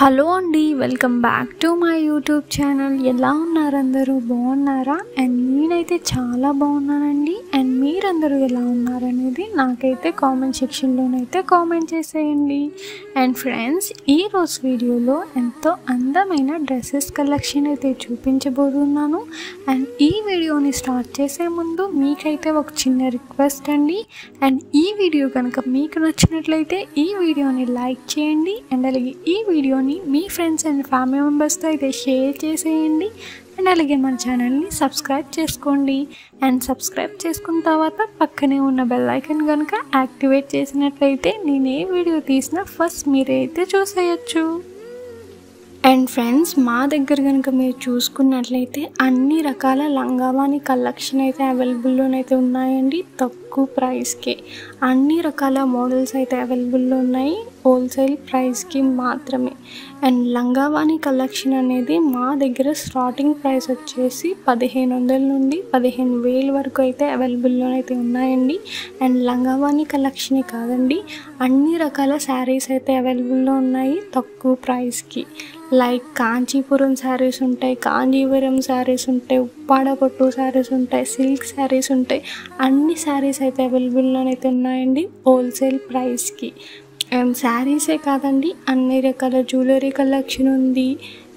Hello అండి, welcome back to my YouTube channel. ఎలా ఉన్నారు అందరూ? బాగున్నారా? అండ్ నేనైతే చాలా బాగున్నానండి. అండ్ మీరందరూ ఎలా ఉన్నారనేది నాకైతే కామెంట్ సెక్షన్లోనైతే కామెంట్ చేసేయండి. అండ్ ఫ్రెండ్స్, ఈరోజు వీడియోలో ఎంతో అందమైన డ్రెస్సెస్ కలెక్షన్ అయితే చూపించబోతున్నాను. అండ్ ఈ వీడియోని స్టార్ట్ చేసే ముందు మీకైతే ఒక చిన్న రిక్వెస్ట్ అండి. అండ్ ఈ వీడియో కనుక మీకు నచ్చినట్లయితే ఈ వీడియోని లైక్ చేయండి. అండ్ అలాగే ఈ వీడియోని మీ ఫ్రెండ్స్ అండ్ ఫ్యామిలీ మెంబర్స్తో అయితే షేర్ చేసేయండి. అండ్ అలాగే మన ఛానల్ని సబ్స్క్రైబ్ చేసుకోండి. అండ్ సబ్స్క్రైబ్ చేసుకున్న తర్వాత పక్కనే ఉన్న బెల్ ఐకాన్ కనుక యాక్టివేట్ చేసినట్లయితే నేను ఏ వీడియో తీసినా ఫస్ట్ మీరైతే చూసేయచ్చు. అండ్ ఫ్రెండ్స్, మా దగ్గర కనుక మీరు చూసుకున్నట్లయితే అన్ని రకాల లంగావాణి కలెక్షన్ అయితే అవైలబుల్లోనైతే ఉన్నాయండి. తక్కువ ప్రైస్కి అన్ని రకాల మోడల్స్ అయితే అవైలబుల్లో ఉన్నాయి, హోల్సేల్ ప్రైస్కి మాత్రమే. అండ్ లంగావాణి కలెక్షన్ అనేది మా దగ్గర స్టార్టింగ్ ప్రైస్ వచ్చేసి 1500 నుండి 15,000 వరకు అయితే అవైలబుల్లోనైతే ఉన్నాయండి. అండ్ లంగావాణి కలెక్షనే కాదండి, అన్ని రకాల శారీస్ అయితే అవైలబుల్లో ఉన్నాయి తక్కువ ప్రైస్కి. లైక్ కాంచీపురం శారీస్ ఉంటాయి, కాంజీవరం శారీస్ ఉంటాయి, ఉప్పాడ పట్టు శారీస్ ఉంటాయి, సిల్క్ శారీస్ ఉంటాయి. అన్ని శారీస్ అయితే అవైలబుల్లోనైతే ఉన్నాయండి హోల్సేల్ ప్రైస్కి. అండ్ శారీసే కాదండి, అన్ని రకాల జ్యువెలరీ కలెక్షన్ ఉంది.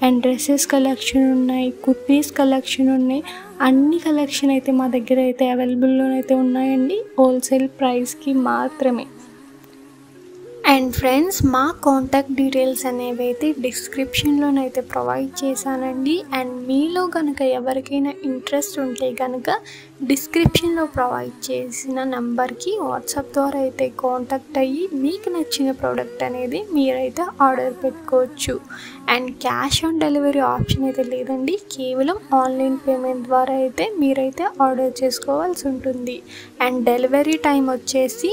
అండ్ డ్రెస్సెస్ కలెక్షన్ ఉన్నాయి, కుర్తీస్ కలెక్షన్ ఉన్నాయి. అన్ని కలెక్షన్ అయితే మా దగ్గర అయితే అవైలబుల్లోనైతే ఉన్నాయండి హోల్సేల్ ప్రైస్కి మాత్రమే. అండ్ ఫ్రెండ్స్, మా కాంటాక్ట్ డీటెయిల్స్ అనేవి అయితే డిస్క్రిప్షన్లోనైతే ప్రొవైడ్ చేశానండి. అండ్ మీలో కనుక ఎవరికైనా ఇంట్రెస్ట్ ఉంటే కనుక డిస్క్రిప్షన్లో ప్రొవైడ్ చేసిన నెంబర్కి వాట్సాప్ ద్వారా అయితే కాంటాక్ట్ అయ్యి మీకు నచ్చిన ప్రోడక్ట్ అనేది మీరైతే ఆర్డర్ పెట్టుకోవచ్చు. And cash on delivery option అయితే లేదండి, కేవలం ఆన్లైన్ పేమెంట్ ద్వారా అయితే మీరైతే ఆర్డర్ చేసుకోవాల్సి ఉంటుంది. అండ్ డెలివరీ టైం వచ్చేసి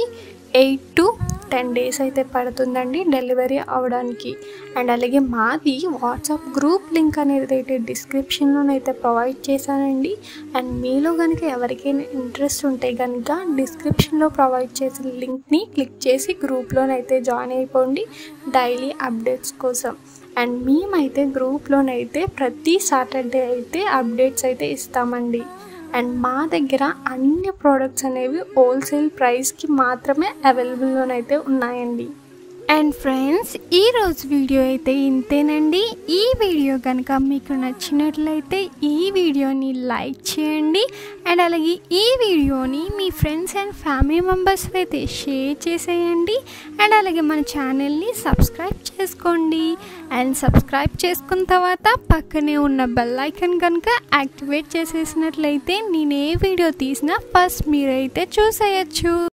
8 to 10 days అయితే పడుతుందండి డెలివరీ అవ్వడానికి. అండ్ అలాగే మాది వాట్సాప్ గ్రూప్ లింక్ అనేది అయితే డిస్క్రిప్షన్లోనైతే ప్రొవైడ్ చేశానండి. అండ్ మీలో కనుక ఎవరికైనా ఇంట్రెస్ట్ ఉంటే కనుక డిస్క్రిప్షన్లో ప్రొవైడ్ చేసిన లింక్ని క్లిక్ చేసి గ్రూప్లోనైతే జాయిన్ అయిపోండి డైలీ అప్డేట్స్ కోసం. అండ్ మేమైతే గ్రూప్లోనైతే ప్రతి సాటర్డే అయితే అప్డేట్స్ అయితే ఇస్తామండి. అండ్ మా దగ్గర అన్ని ప్రోడక్ట్స్ అనేవి హోల్సేల్ ప్రైస్కి మాత్రమే అవైలబుల్లోనైతే ఉన్నాయండి. అండ్ ఫ్రెండ్స్, ఈరోజు వీడియో అయితే ఇంతేనండి. ఈ వీడియో కనుక మీకు నచ్చినట్లయితే ఈ వీడియోని లైక్ చేయండి. అండ్ అలాగే ఈ వీడియోని మీ ఫ్రెండ్స్ అండ్ ఫ్యామిలీ మెంబర్స్ అయితే షేర్ చేసేయండి. అండ్ అలాగే మన ఛానల్ని సబ్స్క్రైబ్ చేసుకోండి. అండ్ సబ్స్క్రైబ్ చేసుకున్న తర్వాత పక్కనే ఉన్న బెల్ ఐకాన్ కనుక యాక్టివేట్ చేసేసినట్లయితే నేను ఏ వీడియో తీసినా ఫస్ట్ మీరైతే చూసేయచ్చు.